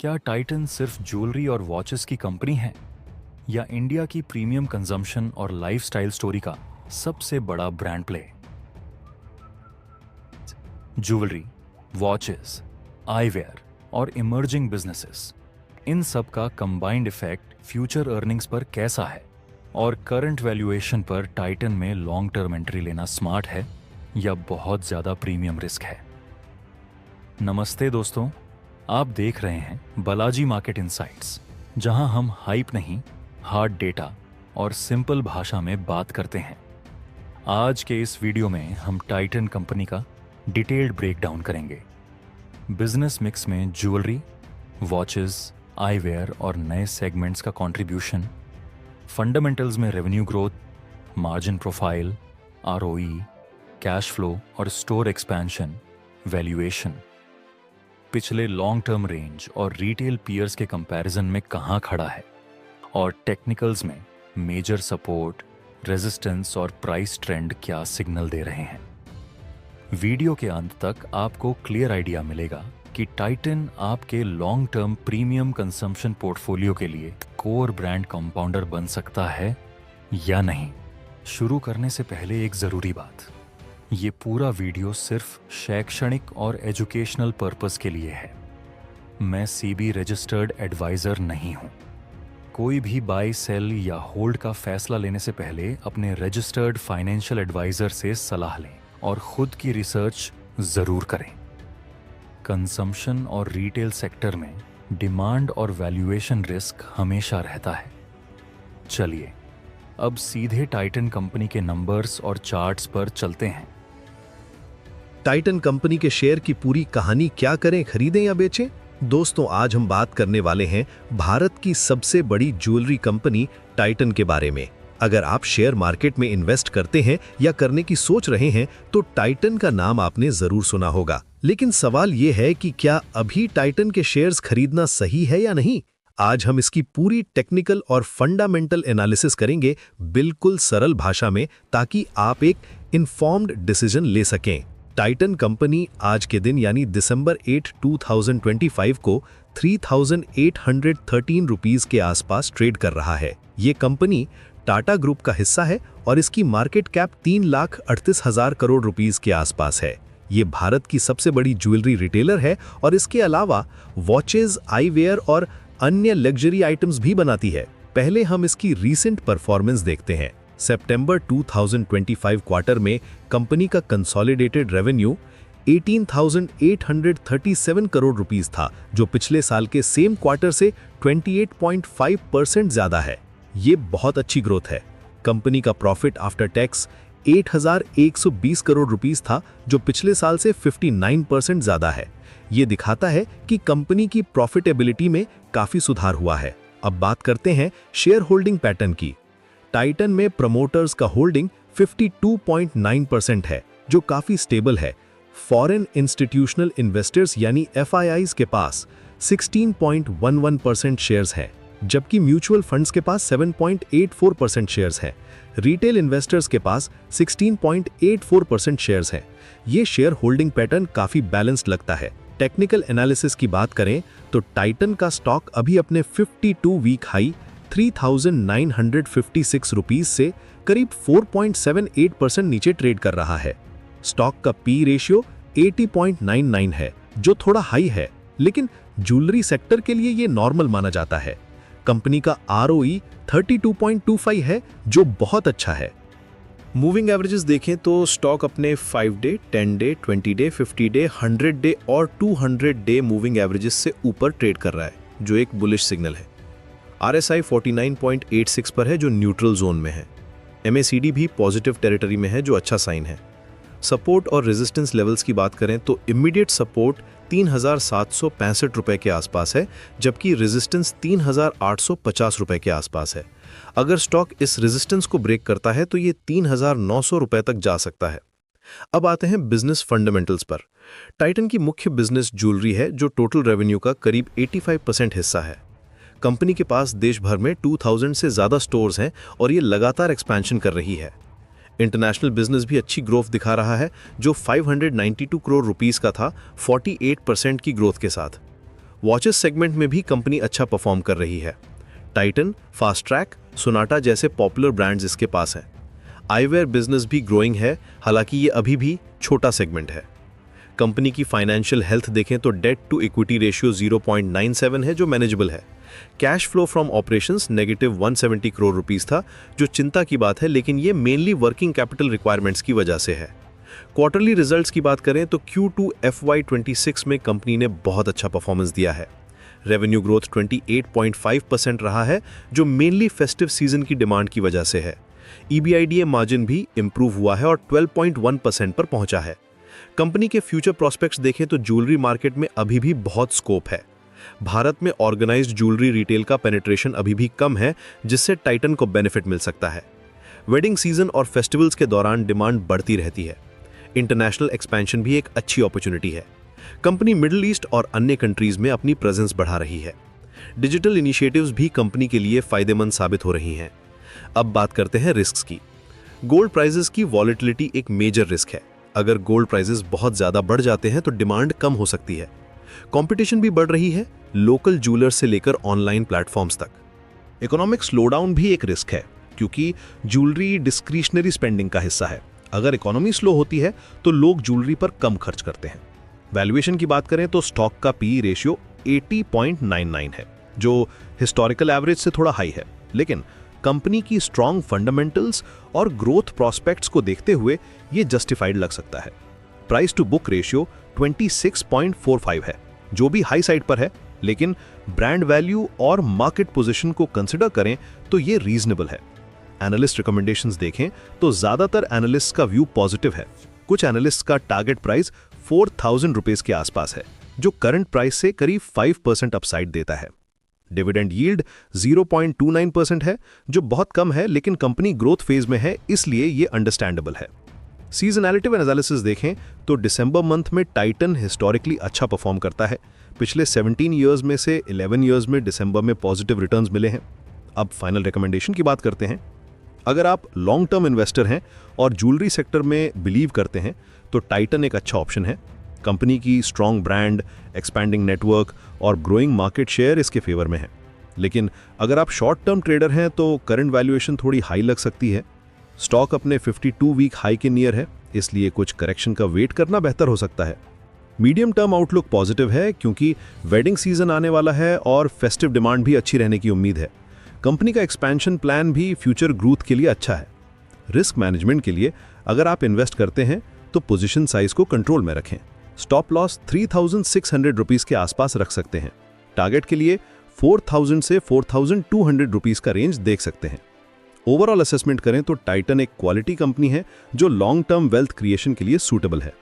क्या टाइटन सिर्फ ज्वेलरी और वॉचेस की कंपनी है या इंडिया की प्रीमियम कंजम्पशन और लाइफस्टाइल स्टोरी का सबसे बड़ा brand play? Jewellery, watches, eyewear और इमर्जिंग बिजनेसेस, इन सब का कंबाइंड इफेक्ट फ्यूचर अर्निंग्स पर कैसा है और करंट वैल्यूएशन पर टाइटन में लॉन्ग टर्म एंट्री लेना स्मार्ट है या बहुत ज्यादा प्रीमियम रिस्क है? नमस्ते दोस्तों, आप देख रहे हैं बालाजी मार्केट इनसाइट्स, जहां हम हाइप नहीं, हार्ड डेटा और सिंपल भाषा में बात करते हैं। आज के इस वीडियो में हम टाइटन कंपनी का डिटेल्ड ब्रेकडाउन करेंगे। बिजनेस मिक्स में ज्वेलरी, वॉचेस, आईवेयर और नए सेगमेंट्स का कंट्रीब्यूशन, फंडामेंटल्स में revenue growth, margin profile, ROE, cash flow और स्टोर एक्सपेंशन, वैल्यूएशन, पिछले लॉन्ग टर्म रेंज और रिटेल पीयर्स के कंपैरिजन में कहां खड़ा है, और टेक्निकल्स में मेजर सपोर्ट, रेजिस्टेंस और प्राइस ट्रेंड क्या सिग्नल दे रहे हैं। वीडियो के अंत तक आपको क्लियर आइडिया मिलेगा कि टाइटन आपके long term premium consumption portfolio के लिए कोर ब्रांड कंपाउंडर बन सकता है या नहीं। शुरू करने से पहले एक जरूरी बात, ये पूरा वीडियो सिर्फ शैक्षणिक और एजुकेशनल पर्पस के लिए है। मैं सीबी रजिस्टर्ड एडवाइजर नहीं हूं। कोई भी बाय, सेल या होल्ड का फैसला लेने से पहले अपने रजिस्टर्ड फाइनेंशियल एडवाइजर से सलाह लें और खुद की रिसर्च जरूर करें। कंजम्पशन और रिटेल सेक्टर में डिमांड और वैल्यूएशन रिस्क हमेशा रहता है। चलिए अब सीधे टाइटन कंपनी के नंबर्स और चार्ट्स पर चलते हैं। टाइटन कंपनी के शेयर की पूरी कहानी, क्या करें, खरीदें या बेचें? दोस्तों, आज हम बात करने वाले हैं भारत की सबसे बड़ी ज्वेलरी कंपनी टाइटन के बारे में। अगर आप शेयर मार्केट में इन्वेस्ट करते हैं या करने की सोच रहे हैं तो टाइटन का नाम आपने जरूर सुना होगा। लेकिन सवाल यह है कि क्या अभी टाइटन के शेयर्स खरीदना सही है या नहीं? आज हम इसकी पूरी टेक्निकल और फंडामेंटल एनालिसिस करेंगे, बिल्कुल सरल भाषा में, ताकि आप एक इन्फॉर्म्ड डिसीजन ले सकें। टाइटन कंपनी आज के दिन यानी दिसंबर 8, 2025 को 3,813 रुपीस के आसपास ट्रेड कर रहा है। ये कंपनी टाटा ग्रुप का हिस्सा है और इसकी मार्केट कैप 3,38,000 करोड़ रुपीस के आसपास है। ये भारत की सबसे बड़ी ज्वेलरी रिटेलर है और इसके अलावा वॉचेज, आईवेयर और अन्य लग्जरी आइटम्स भी बनाती है। पहले हम इसकी रीसेंट परफॉर्मेंस देखते हैं। सितंबर 2025 क्वार्टर में कंपनी का कंसोलिडेटेड रेवेन्यू 18,837 करोड़ रुपीस था, जो पिछले साल के सेम क्वार्टर से 28.5% ज्यादा है। ये बहुत अच्छी ग्रोथ है। कंपनी का profit after tax 8,120 crore rupees था, जो पिछले साल से 59% ज्यादा है। ये दिखाता है कि कंपनी की प्रॉफिटेबिलिटी में काफी सुधार हुआ है। अब बात करते हैं शेयर होल्डिंग पैटर्न की। टाइटन में प्रमोटर्स का होल्डिंग 52.9% है, जो काफी स्टेबल है। फॉरेन इंस्टीट्यूशनल इन्वेस्टर्स यानी FIIs के पास 16.11% शेयर्स हैं, जबकि म्यूचुअल फंड्स के पास 7.84% शेयर्स हैं। रिटेल इन्वेस्टर्स के पास 16.84% शेयर्स हैं। ये शेयर होल्डिंग पैटर्न काफी बैलेंस्ड लगता है। टेक्निकल एनालिसिस की बात करें तो टाइटन का स्टॉक अभी अपने 52 वीक हाई 3,956 रुपीस से करीब 4.78% नीचे ट्रेड कर रहा है। स्टॉक का पी रेशियो 80.99 है, जो थोड़ा हाई है, लेकिन ज्वेलरी सेक्टर के लिए ये नॉर्मल माना जाता है। कंपनी का ROE 32.25 है, जो बहुत अच्छा है। मूविंग एवरेजेस देखें तो स्टॉक अपने 5 day, 10 day, 20 day, 50 day, 100 day और 200 डे मूविंग एवरेजेस से ऊपर ट्रेड कर रहा है, जो एक बुलिश सिग्नल है। RSI 49.86 पर है, जो न्यूट्रल जोन में है। MACD भी पॉजिटिव टेरिटरी में है, जो अच्छा साइन है। सपोर्ट और रेजिस्टेंस लेवल्स की बात करें तो इमीडिएट सपोर्ट 3,765 रुपए के आसपास है, जबकि रेजिस्टेंस 3,850 रुपए के आसपास है। अगर स्टॉक इस रेजिस्टेंस को ब्रेक करता है तो ये 3,900 रुपए तक जा सकता है। अब आते हैं बिजनेस फंडामेंटल्स पर। टाइटन की मुख्य बिजनेस ज्वेलरी है, जो टोटल रेवेन्यू का करीब 85% हिस्सा है। कंपनी के पास देश भर में 2000 से ज्यादा स्टोर्स हैं और ये लगातार एक्सपेंशन कर रही है। इंटरनेशनल बिजनेस भी अच्छी ग्रोथ दिखा रहा है, जो 592 करोड़ रुपीस का था, 48% की ग्रोथ के साथ। वॉचेस सेगमेंट में भी कंपनी अच्छा परफॉर्म कर रही है। टाइटन, फास्ट ट्रैक, सोनाटा जैसे पॉपुलर ब्रांड्स इसके पास हैं। आईवेयर बिजनेस भी ग्रोइंग है, हालांकि ये अभी भी छोटा सेगमेंट है। कंपनी की फाइनेंशियल हेल्थ देखें तो डेट टू इक्विटी रेशियो 0.97 है, जो मैनेजेबल है। Cash flow from operations negative 170 crore rupees था, जो चिंता की बात है, लेकिन ये मेनली वर्किंग कैपिटल रिक्वायरमेंट्स की वजह से है। क्वार्टरली रिजल्ट्स की बात करें तो Q2 FY26 में कंपनी ने बहुत अच्छा परफॉर्मेंस दिया है। रेवेन्यू ग्रोथ 28.5% रहा है, जो मेनली फेस्टिव सीजन की डिमांड की वजह से है। EBITDA मार्जिन भी इंप्रूव हुआ है और 12.1% पर पहुंचा है। कंपनी के फ्यूचर प्रोस्पेक्ट्स देखें तो ज्वेलरी मार्केट में अभी भी बहुत स्कोप है। भारत में ऑर्गेनाइज्ड ज्वेलरी रिटेल का पेनिट्रेशन अभी भी कम है, जिससे टाइटन को बेनिफिट मिल सकता है। वेडिंग सीजन और फेस्टिवल्स के दौरान डिमांड बढ़ती रहती है। इंटरनेशनल एक्सपेंशन भी एक अच्छी अपॉर्चुनिटी है। कंपनी मिडिल ईस्ट और अन्य कंट्रीज में अपनी प्रेजेंस बढ़ा रही है। डिजिटल इनिशिएटिव्स भी कंपनी के लिए फायदेमंद साबित हो रही हैं। अब बात करते हैं रिस्क्स की। गोल्ड प्राइसेस की वॉलेटिलिटी एक मेजर रिस्क है। अगर गोल्ड प्राइसेस बहुत ज्यादा बढ़ जाते हैं तो डिमांड कम हो सकती है। कंपटीशन भी बढ़ रही है, लोकल जूलर्स से लेकर ऑनलाइन प्लेटफॉर्म्स तक। इकोनॉमिक स्लोडाउन भी एक रिस्क है, क्योंकि ज्वेलरी डिस्क्रिशनरी स्पेंडिंग का हिस्सा है। अगर इकोनॉमी स्लो होती है तो लोग ज्वेलरी पर कम खर्च करते हैं। वैल्यूएशन की बात करें तो स्टॉक का पी रेशियो 80.99 है, जो हिस्टोरिकल एवरेज से थोड़ा हाई है, लेकिन कंपनी की स्ट्रॉन्ग फंडामेंटल्स और ग्रोथ प्रोस्पेक्ट्स को देखते हुए ये जस्टिफाइड लग सकता है। प्राइस टू बुक रेशियो 26.45 है, जो भी हाई साइड पर है, लेकिन ब्रांड वैल्यू और मार्केट पोजीशन को कंसिडर करें तो ये रीजनेबल है। एनालिस्ट रिकमेंडेशंस देखें तो ज्यादातर एनालिस्ट का व्यू पॉजिटिव है। कुछ एनालिस्ट का टारगेट प्राइस 4,000 रुपीस के आसपास है, जो करंट प्राइस से करीब 5% अपसाइड देता है। डिविडेंड यील्ड 0.29% है, जो बहुत कम है, लेकिन कंपनी ग्रोथ फेज में है, इसलिए ये अंडरस्टैंडेबल है। सीजनैलिटी एनालिसिस देखें तो दिसंबर मंथ में टाइटन हिस्टोरिकली अच्छा परफॉर्म करता है। पिछले 17 ईयर्स में से 11 ईयर्स में दिसंबर में पॉजिटिव रिटर्न्स मिले हैं। अब फाइनल रिकमेंडेशन की बात करते हैं। अगर आप लॉन्ग टर्म इन्वेस्टर हैं और ज्वेलरी सेक्टर में बिलीव करते हैं तो टाइटन एक अच्छा ऑप्शन है। कंपनी की स्ट्रॉन्ग ब्रांड, एक्सपैंडिंग नेटवर्क और ग्रोइंग मार्केट शेयर इसके फेवर में है। लेकिन अगर आप शॉर्ट टर्म ट्रेडर हैं तो करंट वैल्यूएशन थोड़ी हाई लग सकती है। स्टॉक अपने 52 वीक हाई के नियर है, इसलिए कुछ करेक्शन का वेट करना बेहतर हो सकता है। मीडियम टर्म आउटलुक पॉजिटिव है, क्योंकि वेडिंग सीजन आने वाला है और फेस्टिव डिमांड भी अच्छी रहने की उम्मीद है। कंपनी का एक्सपेंशन प्लान भी फ्यूचर ग्रोथ के लिए अच्छा है। रिस्क मैनेजमेंट के लिए अगर आप इन्वेस्ट करते हैं तो पोजीशन साइज को कंट्रोल में रखें। स्टॉप लॉस 3,600 रुपीस के आसपास रख सकते हैं। टारगेट के लिए 4,000 से 4,200 रुपीस का रेंज देख सकते हैं। ओवरऑल असेसमेंट करें तो टाइटन एक क्वालिटी कंपनी है जो लॉन्ग टर्म वेल्थ क्रिएशन के लिए सूटेबल है।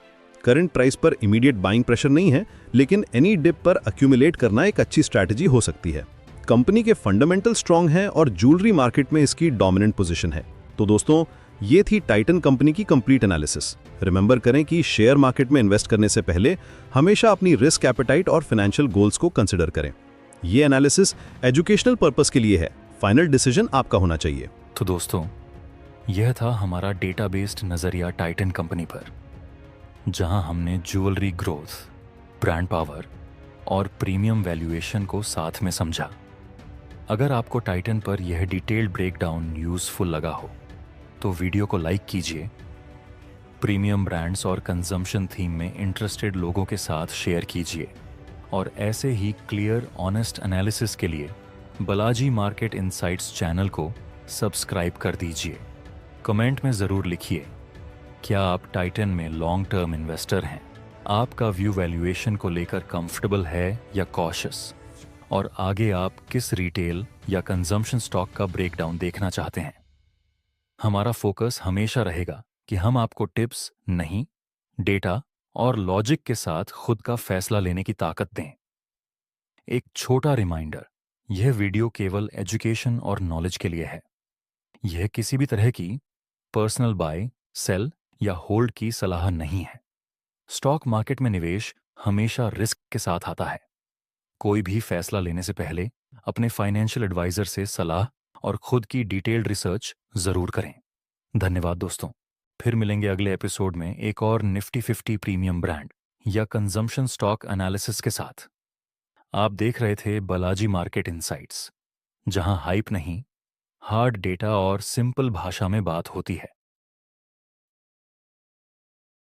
करंट प्राइस पर इमीडिएट बाइंग प्रेशर नहीं है, लेकिन एनी डिप पर अक्यूमुलेट करना एक अच्छी स्ट्रैटेजी हो सकती है। कंपनी के फंडामेंटल स्ट्रांग हैं और ज्वेलरी मार्केट में इसकी डोमिनेंट पोजीशन है। तो दोस्तों, ये थी टाइटन कंपनी की कंप्लीट एनालिसिस। रिमेंबर करें कि शेयर मार्केट में इन्वेस्ट करने से पहले हमेशा अपनी रिस्क एपेटाइट और फाइनेंशियल गोल्स को कंसिडर करें। ये एनालिसिस एजुकेशनल पर्पस के लिए है, फाइनल डिसीजन आपका होना चाहिए। तो दोस्तों, यह था हमारा डेटा बेस्ड नज़रिया टाइटन कंपनी पर, जहां हमने ज्वेलरी ग्रोथ, ब्रांड पावर और प्रीमियम वैल्यूएशन को साथ में समझा। अगर आपको टाइटन पर यह डिटेल्ड ब्रेकडाउन यूजफुल लगा हो तो वीडियो को लाइक कीजिए, प्रीमियम ब्रांड्स और कंजम्पशन थीम में इंटरेस्टेड लोगों के साथ शेयर कीजिए, और ऐसे ही क्लियर ऑनेस्ट एनालिसिस के लिए बालाजी मार्केट इनसाइट्स चैनल को सब्सक्राइब कर दीजिए। कमेंट में ज़रूर लिखिए, क्या आप टाइटन में लॉन्ग टर्म इन्वेस्टर हैं? आपका व्यू वैल्यूएशन को लेकर कंफर्टेबल है या कॉशियस? और आगे आप किस रिटेल या कंजम्पशन स्टॉक का ब्रेकडाउन देखना चाहते हैं? हमारा फोकस हमेशा रहेगा कि हम आपको टिप्स नहीं, डेटा और लॉजिक के साथ खुद का फैसला लेने की ताकत दें। एक छोटा रिमाइंडर, यह वीडियो केवल एजुकेशन और नॉलेज के लिए है। यह किसी भी तरह की पर्सनल बाय, सेल या होल्ड की सलाह नहीं है। स्टॉक मार्केट में निवेश हमेशा रिस्क के साथ आता है। कोई भी फैसला लेने से पहले अपने फाइनेंशियल एडवाइजर से सलाह और खुद की डिटेल्ड रिसर्च जरूर करें। धन्यवाद दोस्तों, फिर मिलेंगे अगले एपिसोड में एक और निफ्टी 50 प्रीमियम ब्रांड या कंजम्पशन स्टॉक एनालिसिस के साथ। आप देख रहे थे बालाजी मार्केट इनसाइट्स, जहां हाइप नहीं, हार्ड डेटा और सिंपल भाषा में बात होती है।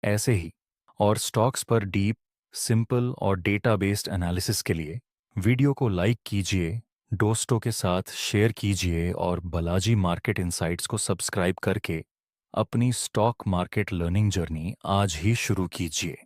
ऐसे ही और स्टॉक्स पर डीप, सिंपल और डेटा बेस्ड एनालिसिस के लिए वीडियो को लाइक कीजिए, दोस्तों के साथ शेयर कीजिए और बालाजी मार्केट इनसाइट्स को सब्सक्राइब करके अपनी स्टॉक मार्केट लर्निंग जर्नी आज ही शुरू कीजिए।